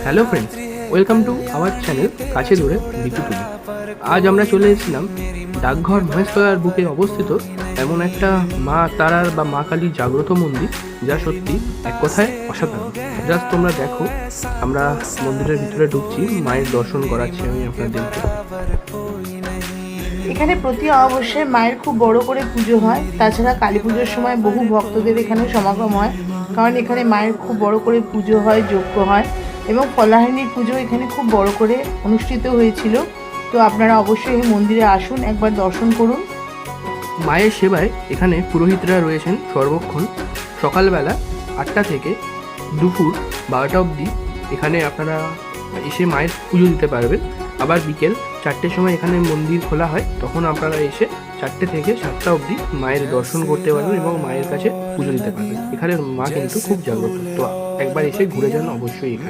Hello friends, welcome to our channel কাছে দূরে B2 টুলি। আজ আমরা চলে এসেছিলাম ডাকঘর মহেশতলার বুকে অবস্থিত এমন একটা মা তারার বা মা কালীর জাগ্রত মন্দির, যা সত্যি এক কথায় অসাধারণ। জাস্ট তোমরা দেখো, আমরা মন্দিরের ভিতরে ঢুকছি, মায়ের দর্শন করাচ্ছি আমি আপনাদেরকে। এখানে প্রতি অবশ্যই মায়ের খুব বড় করে পুজো হয়। তাছাড়া কালী পুজোর সময় বহু ভক্তদের এখানে সমাগম হয়, কারণ এখানে মায়ের খুব বড় করে পুজো হয়, যজ্ঞ হয় এবং ফলাহারিণীর পুজো এখানে খুব বড় করে অনুষ্ঠিত হয়েছিল। তো আপনারা অবশ্যই এই মন্দিরে আসুন, একবার দর্শন করুন। মায়ের সেবায় এখানে পুরোহিতরা রয়েছেন সর্বক্ষণ। সকালবেলা 8টা থেকে দুপুর 12টা অবধি এখানে আপনারা এসে মায়ের পুজো দিতে পারবেন। আবার বিকেল 4টের সময় এখানে মন্দির খোলা হয়, তখন আপনারা এসে 4টে থেকে 7টা অবধি মায়ের দর্শন করতে পারবেন এবং মায়ের কাছে পুজো দিতে পারবেন। এখানের মা কিন্তু খুব জাগ্রত, তো একবার এসে ঘুরে যান অবশ্যই এখানে।